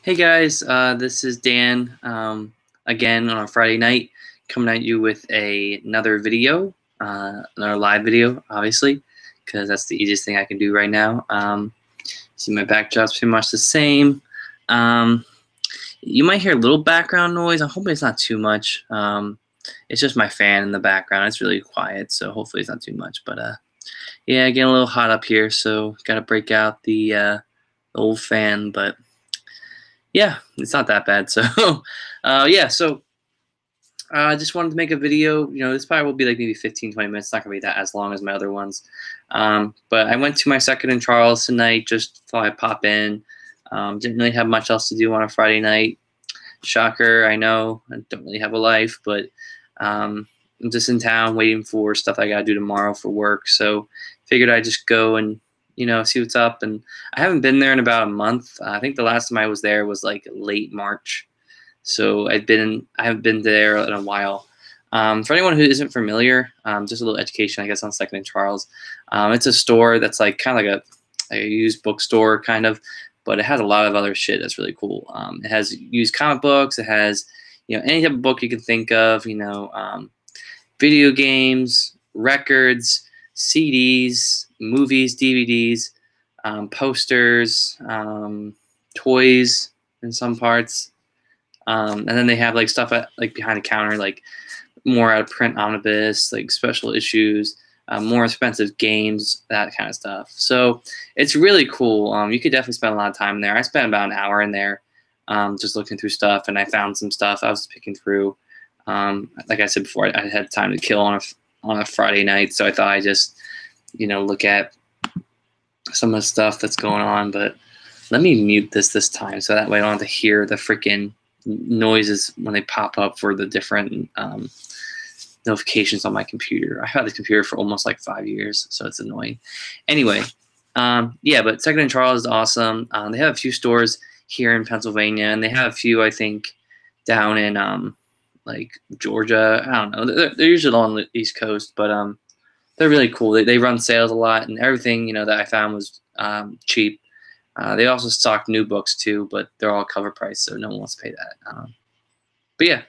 Hey guys, this is Dan again on a Friday night, coming at you with another video, another live video, obviously, because that's the easiest thing I can do right now. See, my backdrop's pretty much the same. Um, you might hear a little background noise. I'm hoping it's not too much. It's just my fan in the background. It's really quiet, so hopefully it's not too much. But yeah, getting a little hot up here, so got to break out the old fan, but. Yeah, it's not that bad. So, yeah, so I just wanted to make a video. This probably will be like maybe 15, 20 minutes. It's not going to be that as long as my other ones. But I went to my second in Charles tonight. Just thought I'd pop in. Didn't really have much else to do on a Friday night. Shocker, I know. I don't really have a life, but I'm just in town waiting for stuff I got to do tomorrow for work. So figured I'd just go and see what's up. And I haven't been there in about a month. I think the last time I was there was like late March. So I haven't been there in a while. For anyone who isn't familiar, just a little education, I guess, on Second and Charles. It's a store that's like kind of like a used bookstore, kind of, but it has a lot of other shit that's really cool. It has used comic books. It has any type of book you can think of. Video games, records, CDs, movies, DVDs, posters, toys in some parts. And then they have like stuff like behind the counter, like more out of print omnibus, like special issues, more expensive games, that kind of stuff. So it's really cool. You could definitely spend a lot of time there. I spent about an hour in there, just looking through stuff, and I found some stuff I was picking through. Like I said before, I had time to kill on a Friday night, so I thought I'd just look at some of the stuff that's going on. But let me mute this time so that way I don't have to hear the freaking noises when they pop up for the different notifications on my computer. I've had this computer for almost like 5 years, so it's annoying. Anyway, yeah, but Second and Charles is awesome. They have a few stores here in Pennsylvania, and they have a few, I think, down in like Georgia. I don't know. They're usually on the East Coast, but they're really cool. They run sales a lot, and everything that I found was cheap. They also stock new books too, but they're all cover price, so no one wants to pay that. But yeah,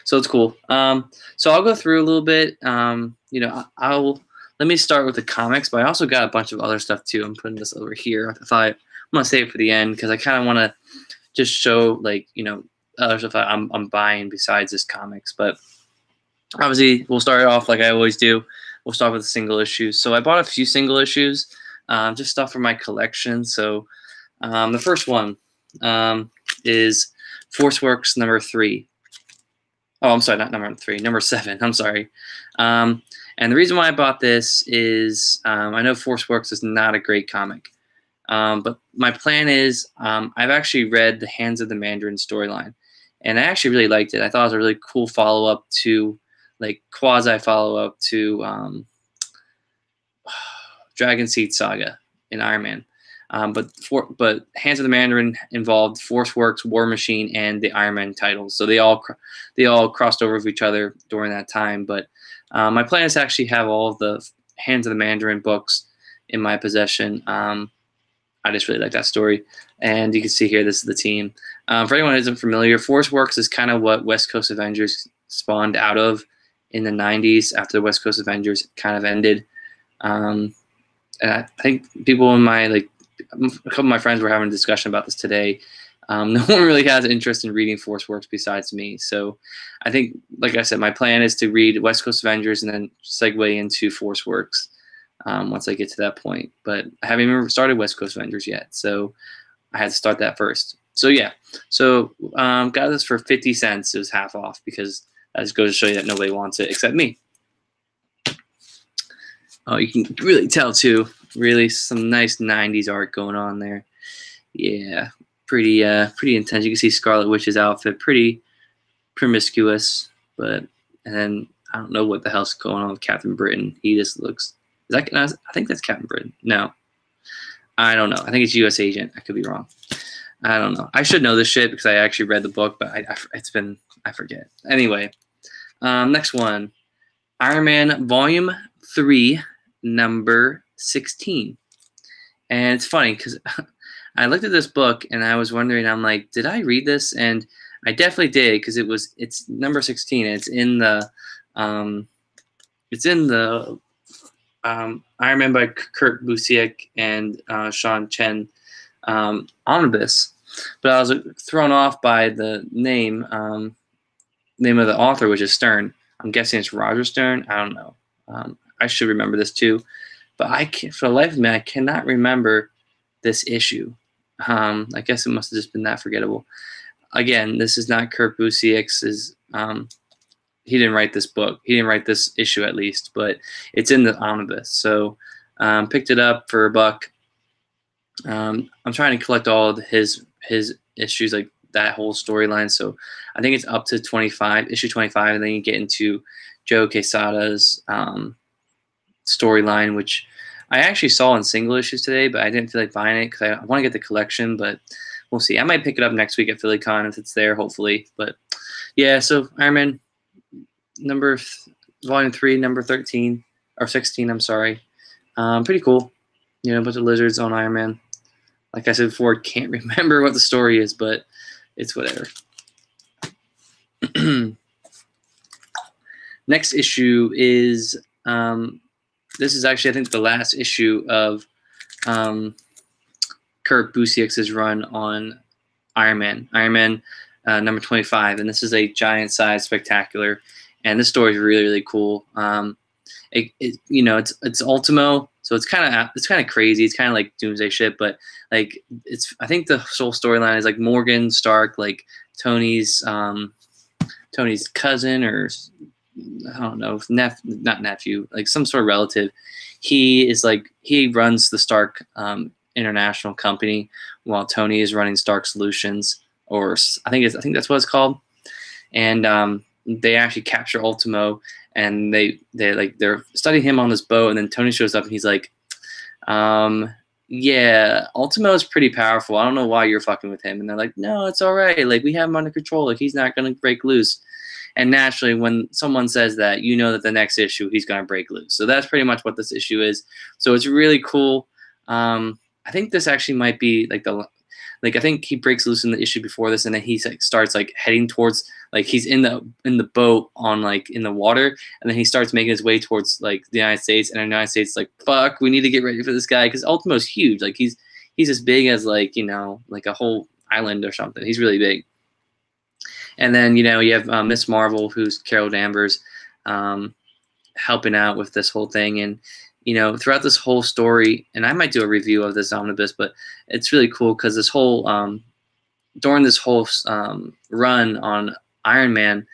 so it's cool. So I'll go through a little bit. I'll let me start with the comics, but I also got a bunch of other stuff too. I'm putting this over here. I thought I'm gonna save it for the end because I kind of want to just show other stuff I'm buying besides this comics. But obviously, we'll start off like I always do. We'll start with the single issues. So I bought a few single issues, just stuff for my collection. So the first one is ForceWorks number 3. Oh, I'm sorry, not number 3, number 7. I'm sorry. And the reason why I bought this is I know ForceWorks is not a great comic. But my plan is I've actually read the Hands of the Mandarin storyline, and I actually really liked it. I thought it was a really cool follow-up to, like, quasi follow-up to Dragon Seed Saga in Iron Man. But Hands of the Mandarin involved ForceWorks, War Machine, and the Iron Man titles. So they all crossed over with each other during that time. But my plan is to actually have all of the Hands of the Mandarin books in my possession. I just really like that story. And you can see here, this is the team. For anyone who isn't familiar, ForceWorks is kind of what West Coast Avengers spawned out of in the 90s after the West Coast Avengers kind of ended. And I think people in my, a couple of my friends were having a discussion about this today. No one really has interest in reading ForceWorks besides me. So I think, like I said, my plan is to read West Coast Avengers and then segue into ForceWorks once I get to that point. But I haven't even started West Coast Avengers yet, so I had to start that first. So yeah, so got this for 50 cents. It was half off because that just goes to show you that nobody wants it except me. Oh, you can really tell too. Really, some nice 90s art going on there. Yeah, pretty intense. You can see Scarlet Witch's outfit, pretty promiscuous. And then I don't know what the hell's going on with Captain Britain. He just looks. I think that's Captain Britain. No, I don't know. I think it's U.S. Agent. I could be wrong. I don't know. I should know this shit because I actually read the book, but I forget. Anyway, next one, Iron Man Volume 3, number 16. And it's funny because I looked at this book and I was wondering, I'm like, did I read this? And I definitely did, because it's number 16. And um, it's in the Iron Man by Kurt Busiek and Sean Chen omnibus. But I was thrown off by the name of the author, which is Stern. I'm guessing it's Roger Stern. I don't know. I should remember this too, but for the life of me, I cannot remember this issue. I guess it must have just been that forgettable. Again, this is not Kurt Busiek's. He didn't write this book. He didn't write this issue, at least, but it's in the omnibus. So picked it up for $1. I'm trying to collect all of his issues, like that whole storyline. So I think it's up to issue 25, and then you get into Joe Quesada's storyline, which I actually saw in single issues today, but I didn't feel like buying it because I want to get the collection, but we'll see. I might pick it up next week at PhillyCon if it's there, hopefully. But yeah, so Iron Man Volume 3, number 13 or 16. I'm sorry. Pretty cool. A bunch of lizards on Iron Man. Like I said before, can't remember what the story is, but it's whatever. Next issue is this is actually, I think, the last issue of Kurt Busiek's run on Iron Man. Iron Man number 25, and this is a giant-sized spectacular. And this story is really, really cool. It's Ultimo, so it's kind of crazy. It's kind of like Doomsday shit, but like I think the whole storyline is like Morgan Stark, like Tony's cousin, or I don't know, not nephew, like some sort of relative. He runs the Stark International company, while Tony is running Stark Solutions, or I think that's what it's called. And they actually capture Ultimo, and they're studying him on this boat, and then Tony shows up and he's like, yeah, Ultimo is pretty powerful. I don't know why you're fucking with him. And they're like, no, it's all right. Like, we have him under control. Like, he's not going to break loose. And naturally, when someone says that, you know that the next issue he's going to break loose. So that's pretty much what this issue is. So it's really cool. I think this actually might be I think he breaks loose in the issue before this, and then he starts heading towards, he's in the boat on in the water, and then he starts making his way towards the United States, and the United States fuck, we need to get ready for this guy, because Ultimo's huge. He's as big as a whole island or something. He's really big. And then you have Miss Marvel, who's Carol Danvers, helping out with this whole thing. And throughout this whole story, and I might do a review of this omnibus, but it's really cool because this whole during this whole run on Iron Man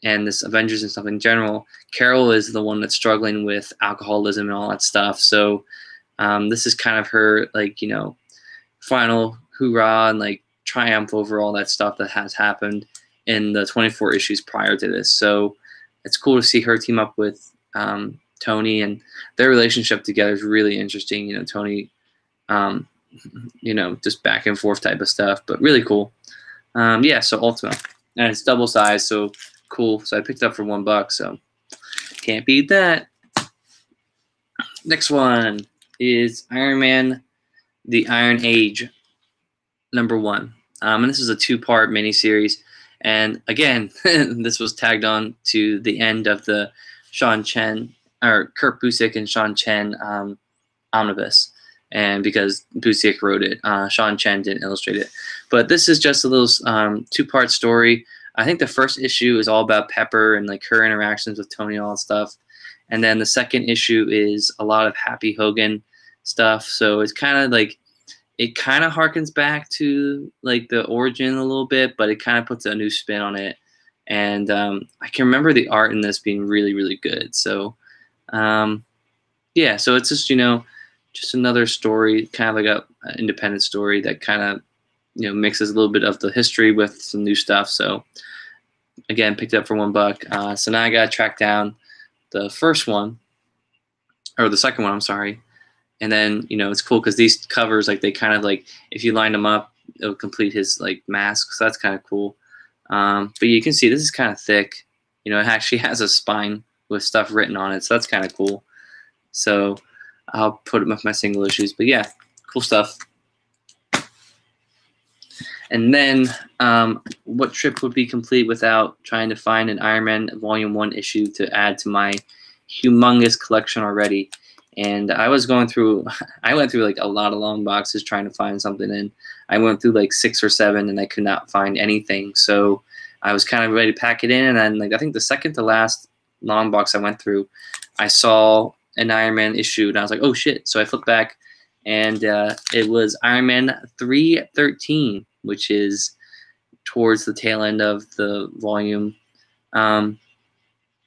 and this Avengers and stuff in general, Carol is the one that's struggling with alcoholism and all that stuff. So this is kind of her final hoorah and triumph over all that stuff that has happened in the 24 issues prior to this. So it's cool to see her team up with Tony, and their relationship together is really interesting. Tony, just back and forth type of stuff, but really cool. Yeah, so Ultimo, and it's double size, so cool. So I picked it up for $1, so can't beat that. Next one is Iron Man: The Iron Age, number 1. And this is a 2-part miniseries. And again, this was tagged on to the end of the Sean Chen, or Kurt Busiek and Sean Chen omnibus. And because Busiek wrote it, Sean Chen didn't illustrate it. But this is just a little 2-part story. I think the first issue is all about Pepper and her interactions with Tony and all that stuff. And then the second issue is a lot of Happy Hogan stuff. So it's kind of it kind of harkens back to the origin a little bit, but it kind of puts a new spin on it. And I can remember the art in this being really, really good. So yeah, so it's just just another story, kind of an independent story that kind of mixes a little bit of the history with some new stuff. So again, picked it up for $1. So now I gotta track down the first one, or the second one, I'm sorry. And then it's cool because these covers, they kind of if you line them up, it'll complete his mask. So that's kind of cool. But you can see this is kind of thick. It actually has a spine with stuff written on it, so that's kind of cool. So I'll put them with my single issues. But yeah, cool stuff. And then, what trip would be complete without trying to find an Iron Man Volume 1 issue to add to my humongous collection already? And I was going through, I went through like a lot of long boxes trying to find something, and I went through like 6 or 7, and I could not find anything. So I was kind of ready to pack it in, and then like I think the second to last long box I went through, I saw an Iron Man issue, and I was like, oh shit! So I flipped back, and it was Iron Man 313, which is towards the tail end of the volume.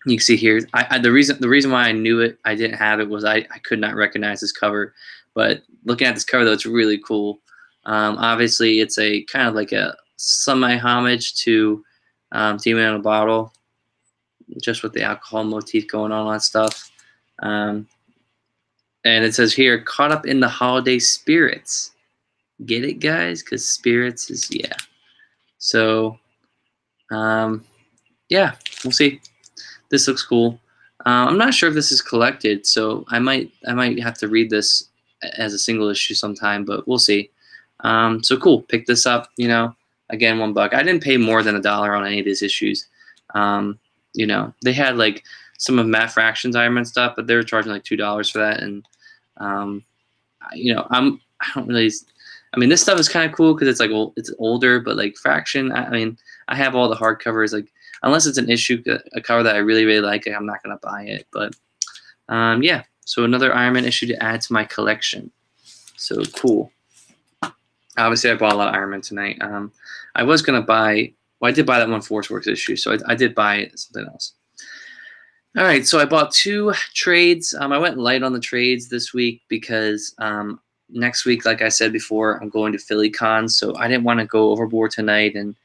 You can see here, the reason why I knew it, I didn't have it, was I could not recognize this cover. But looking at this cover though, it's really cool. Obviously, it's a kind of like a semi-homage to Demon in a Bottle, just with the alcohol motif going on and stuff. And it says here, caught up in the holiday spirits. Get it, guys? Because spirits is, yeah. So, yeah, we'll see. This looks cool. I'm not sure if this is collected, so I might have to read this as a single issue sometime, but we'll see. So cool. Pick this up. You know, again, $1. I didn't pay more than $1 on any of these issues. You know, they had like some of Matt Fraction's Iron Man stuff, but they were charging like $2 for that, and you know, I don't really. I mean, this stuff is kind of cool because it's like it's older, but like Fraction. I mean, I have all the hardcovers. Like, unless it's an issue, a cover that I really like, I'm not gonna buy it. But yeah, so another Iron Man issue to add to my collection. So cool. Obviously, I bought a lot of Iron Man tonight. I was gonna buy. Well, I did buy that one Force Works issue, so I did buy something else. All right, so I bought 2 trades. I went light on the trades this week because next week, like I said before, I'm going to PhillyCon, so I didn't want to go overboard tonight and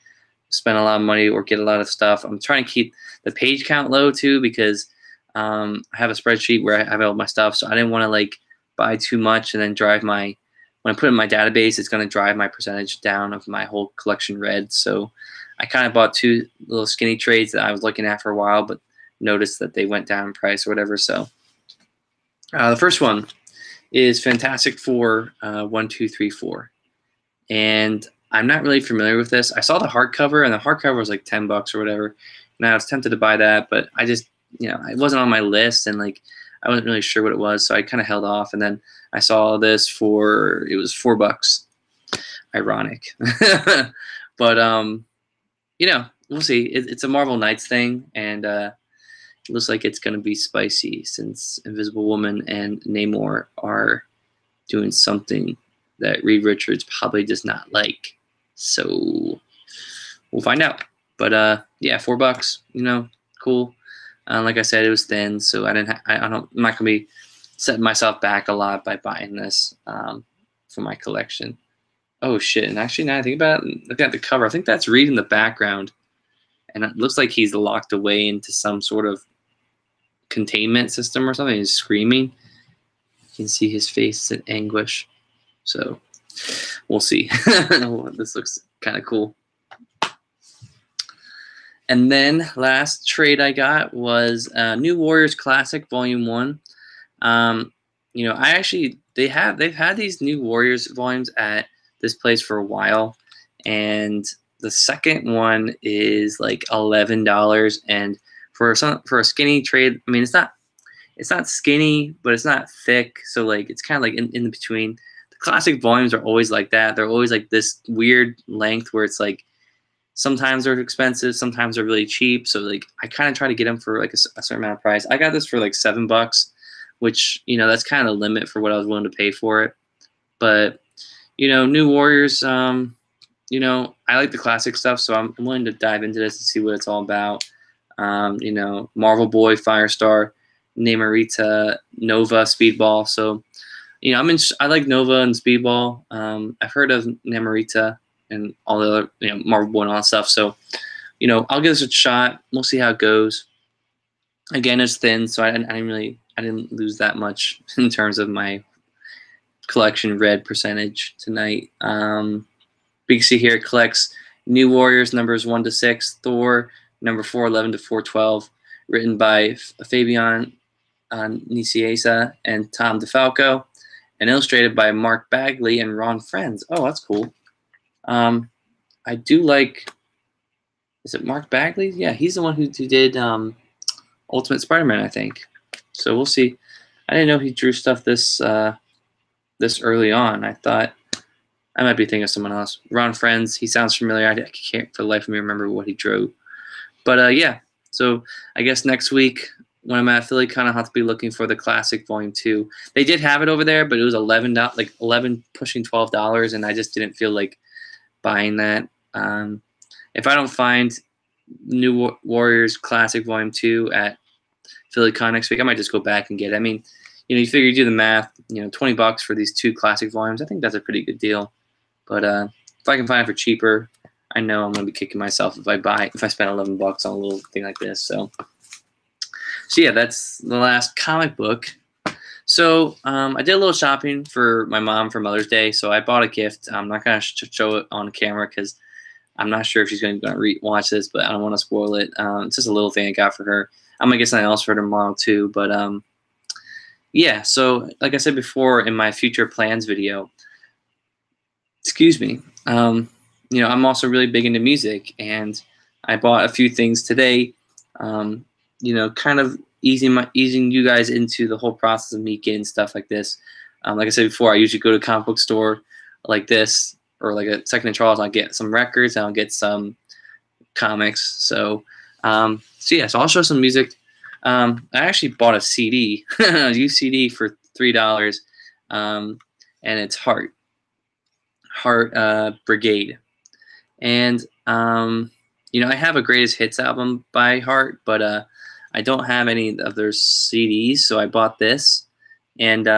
spend a lot of money or get a lot of stuff. I'm trying to keep the page count low too because I have a spreadsheet where I have all my stuff, so I didn't want to like buy too much and then drive my, when I put it in my database, it's going to drive my percentage down of my whole collection red. So I kind of bought 2 little skinny trades that I was looking at for a while, but noticed that they went down in price or whatever. So the first one is Fantastic Four 1, 2, 3, 4, and I'm not really familiar with this. I saw the hardcover, and the hardcover was like $10 or whatever, and I was tempted to buy that, but I just, you know, it wasn't on my list, and like I wasn't really sure what it was, so I kind of held off. And then I saw this for, it was $4. Ironic, but you know, we'll see. It's a Marvel Knights thing, and it looks like it's going to be spicy since Invisible Woman and Namor are doing something that Reed Richards probably does not like. So we'll find out. But yeah, $4. You know, cool. Like I said, it was thin, so I didn't. I'm not gonna be setting myself back a lot by buying this for my collection. Oh shit! And actually, now I think about it, looking at the cover, I think that's Reed in the background, and it looks like he's locked away into some sort of containment system or something. He's screaming. You can see his face in anguish. So we'll see. This looks kind of cool. And then last trade I got was New Warriors Classic Volume 1. You know, they've had these New Warriors volumes at this place for a while, and the second one is like $11, and for a skinny trade, I mean, it's not skinny, but it's not thick, so like it's kind of like in between. The classic volumes are always like that. They're always like this weird length where it's like sometimes they're expensive, sometimes they're really cheap. So like I kind of try to get them for like a certain amount of price. I got this for like $7, which, you know, that's kind of the limit for what I was willing to pay for it. But, you know, New Warriors, you know, I like the classic stuff, so I'm willing to dive into this and see what it's all about. You know, Marvel Boy, Firestar, Namorita, Nova, Speedball. So, you know, I like Nova and Speedball. I've heard of Namorita and all the other, you know, Marvel Boy and all that stuff. So, you know, I'll give this a shot. We'll see how it goes. Again, it's thin, so I didn't lose that much in terms of my collection red percentage tonight. You can see here it collects New Warriors numbers 1 to 6, Thor number 411 to 412, written by Fabian Nicieza and Tom DeFalco, and illustrated by Mark Bagley and Ron Frenz. Oh, that's cool. I do like. Is it Mark Bagley? Yeah, he's the one who did Ultimate Spider-Man, I think. So we'll see. I didn't know he drew stuff this early on. I thought I might be thinking of someone else. Ron Friends. He sounds familiar. I can't for the life of me remember what he drew. But yeah. So I guess next week when I'm at Philly, kind of have to be looking for the Classic Volume 2. They did have it over there, but it was like 11 pushing $12, and I just didn't feel like buying that. If I don't find New Warriors Classic Volume 2 at PhillyCon next week, I might just go back and get it. I mean, you figure you do the math, $20 for these 2 classic volumes. I think that's a pretty good deal. But if I can find it for cheaper, I know I'm gonna be kicking myself if I spend $11 on a little thing like this. So yeah, that's the last comic book. So I did a little shopping for my mom for Mother's Day. So I bought a gift. I'm not gonna show it on camera because I'm not sure if she's going to watch this, but I don't want to spoil it. It's just a little thing I got for her. I'm going to get something else for her tomorrow too. But yeah, so like I said before in my future plans video, excuse me, I'm also really big into music, and I bought a few things today, kind of easing you guys into the whole process of me getting stuff like this. Like I said before, I usually go to a comic book store like this, or like a Second and Charles. I'll get some records, and I'll get some comics. So yeah, so I'll show some music. I actually bought a CD, a used CD for $3, and it's Heart Brigade. And I have a greatest hits album by Heart, but I don't have any of their CDs, so I bought this. And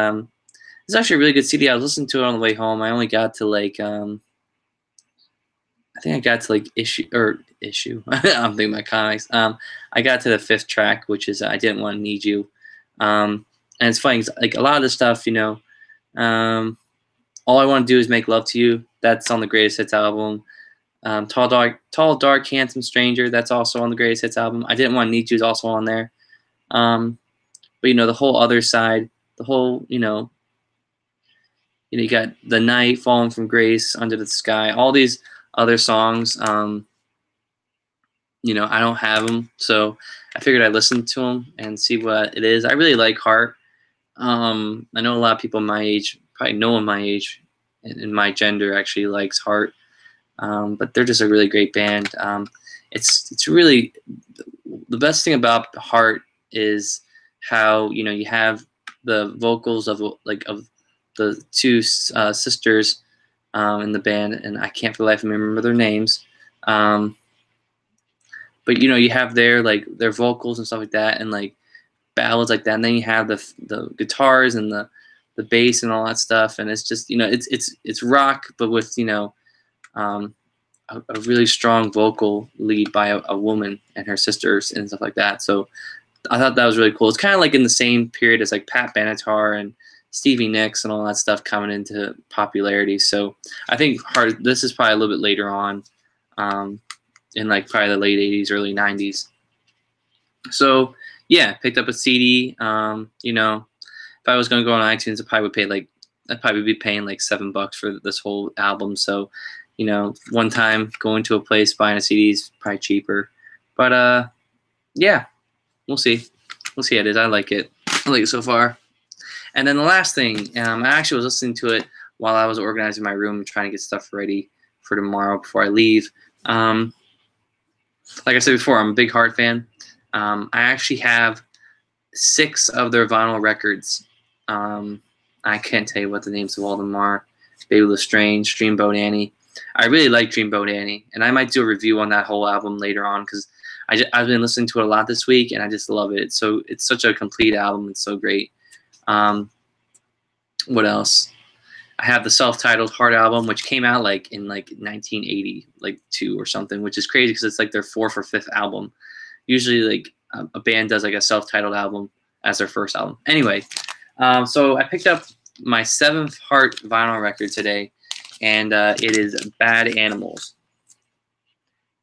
it's actually a really good CD. I was listening to it on the way home. I only got to like I think I got to like issue. I'm thinking about comics. I got to the 5th track, which is I Didn't Want to Need You. And it's funny, like a lot of the stuff, All I Want to Do Is Make Love to You. That's on the Greatest Hits album. Tall, Dark, Handsome Stranger. That's also on the Greatest Hits album. I Didn't Want to Need You is also on there. But the whole other side, the whole, you got The Night, Falling from Grace, Under the Sky, all these other songs. I don't have them, so I figured I'd listen to them and see what it is. I really like Heart. I know a lot of people my age, probably no one my age and my gender actually likes Heart, but they're just a really great band. It's really the best thing about Heart is how you have the vocals of the 2 sisters in the band, and I can't for the life of me remember their names. But you have their vocals and stuff like that, and like ballads like that, and then you have the guitars and the bass and all that stuff, and it's just it's rock, but with a really strong vocal lead by a woman and her sisters and stuff like that. So I thought that was really cool. It's kind of like in the same period as like Pat Benatar and Stevie Nicks and all that stuff coming into popularity. So I think this is probably a little bit later on, in like probably the late 80s, early 90s. So yeah, picked up a CD. If I was going to go on iTunes, I'd probably be paying like $7 for this whole album. So, one time going to a place buying a CD is probably cheaper. But yeah, we'll see. We'll see how it is. I like it. I like it so far. And then the last thing, I actually was listening to it while I was organizing my room and trying to get stuff ready for tomorrow before I leave. Like I said before, I'm a big Heart fan. I actually have 6 of their vinyl records. I can't tell you what the names of all of them are. Baby Lestrange, Dreamboat Annie. I really like Dreamboat Annie, and I might do a review on that whole album later on because I've been listening to it a lot this week, and I just love it. It's such a complete album. It's so great. What else? I have the self-titled Heart album, which came out in 1982 or something, which is crazy because it's like their 4th or 5th album. Usually a band does like a self-titled album as their first album. Anyway, so I picked up my 7th Heart vinyl record today, and it is Bad Animals.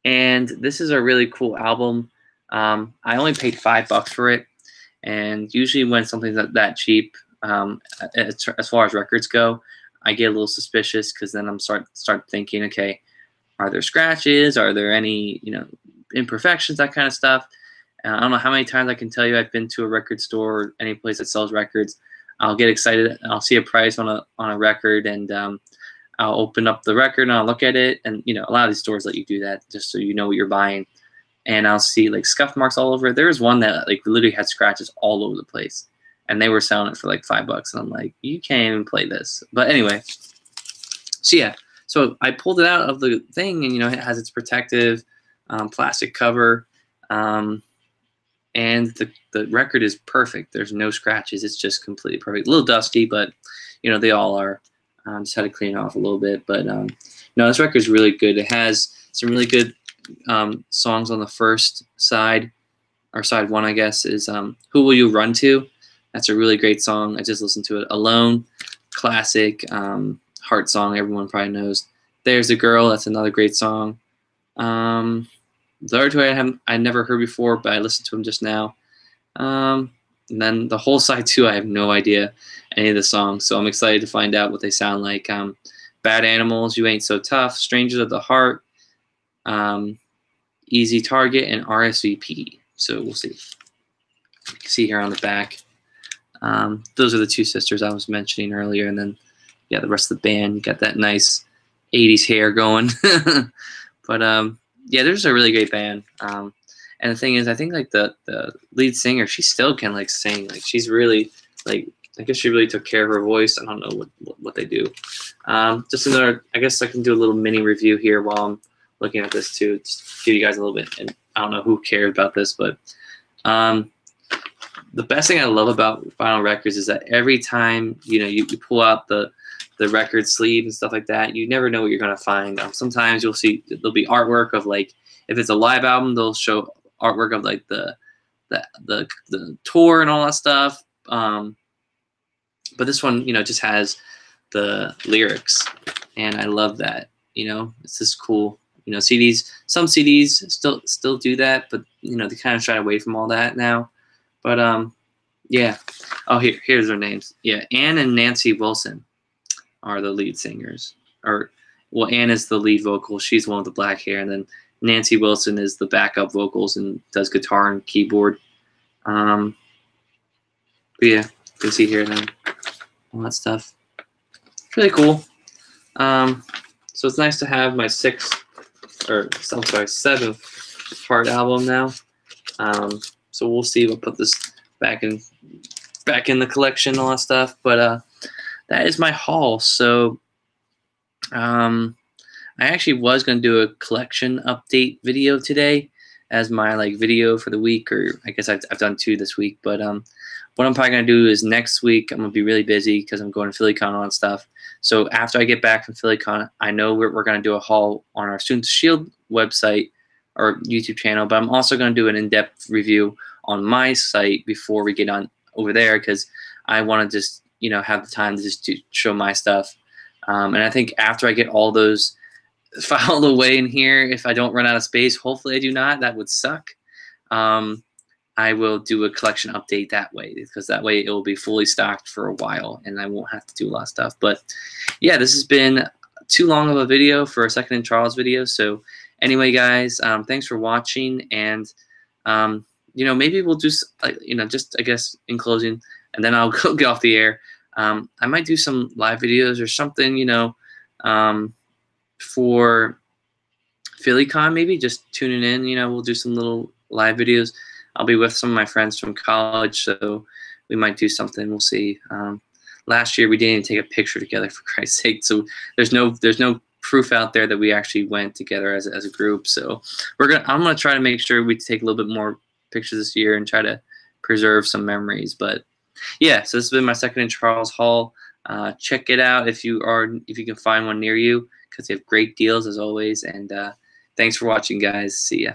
And this is a really cool album. I only paid $5 for it, and usually when something's that cheap, as far as records go, I get a little suspicious because then I'm start thinking, okay, are there scratches? Are there any, you know, imperfections, that kind of stuff? I don't know how many times I can tell you I've been to a record store or any place that sells records. I'll get excited. I'll see a price on a record, and I'll open up the record and I'll look at it. And you know, a lot of these stores let you do that just so you know what you're buying. And I'll see like scuff marks all over it. There was one that like literally had scratches all over the place, and they were selling it for like $5. And I'm like, you can't even play this. But anyway, so yeah, so I pulled it out of the thing, and you know, it has its protective plastic cover. And the record is perfect. There's no scratches. It's just completely perfect. A little dusty, but you know, they all are. Just had to clean it off a little bit, but no, this record is really good. It has some really good songs on the first side, or side one, I guess, is "Who Will You Run To?" That's a really great song. I just listened to it. "Alone," classic heart song. Everyone probably knows. "There's a Girl." That's another great song. The other two I never heard before, but I listened to them just now. And then the whole side two, I have no idea any of the songs, so I'm excited to find out what they sound like. "Bad Animals," "You Ain't So Tough," "Strangers of the Heart," "Easy Target," and "RSVP." So we'll see. You can see here on the back. Those are the two sisters I was mentioning earlier, and then yeah, the rest of the band. You got that nice 80s hair going. But yeah, there's a really great band. And the thing is, I think like the lead singer, she still can like sing. Like she's really like, I guess she really took care of her voice. I don't know what they do. Just another, I guess I can do a little mini review here while I'm looking at this too. Just give you guys a little bit. And I don't know who cares about this, but the best thing I love about vinyl records is that every time you pull out the record sleeve and stuff like that, you never know what you're gonna find. Sometimes you'll see there'll be artwork of like, if it's a live album, they'll show artwork of like the tour and all that stuff. But this one, just has the lyrics, and I love that. It's just cool. CDs. Some CDs still do that, but they kind of try away from all that now. But yeah. Oh, here's their names. Yeah, Ann and Nancy Wilson are the lead singers. Well, Ann is the lead vocal. She's the one with the black hair, and then Nancy Wilson is the backup vocals and does guitar and keyboard. But yeah, you can see here then all that stuff. It's really cool. So it's nice to have my seventh part album now. So we'll see. We'll put this back in the collection, all that stuff. But that is my haul. So I actually was going to do a collection update video today as my video for the week, or I guess I've done 2 this week. But what I'm probably going to do is next week I'm going to be really busy because I'm going to PhillyCon and stuff. So after I get back from PhillyCon, I know we're going to do a haul on our Students Shield website or YouTube channel, but I'm also going to do an in-depth review on my site before we get on over there, because I want to just have the time to show my stuff. And I think after I get all those filed away in here, if I don't run out of space, hopefully I do not, that would suck, I will do a collection update that way, because that way it will be fully stocked for a while and I won't have to do a lot of stuff. But yeah, this has been too long of a video for a Second and Charles video. So anyway, guys, thanks for watching, and maybe we'll just just I guess in closing, and then I'll go get off the air. I might do some live videos or something, for PhillyCon, maybe just tuning in. We'll do some little live videos. I'll be with some of my friends from college, so we might do something. We'll see. Last year we didn't even take a picture together, for Christ's sake. So there's no proof out there that we actually went together as a group. So I'm gonna try to make sure we take a little bit more pictures this year and try to preserve some memories. But yeah, so this has been my Second and Charles haul. Check it out if you can find one near you, because they have great deals as always. And thanks for watching, guys. See ya.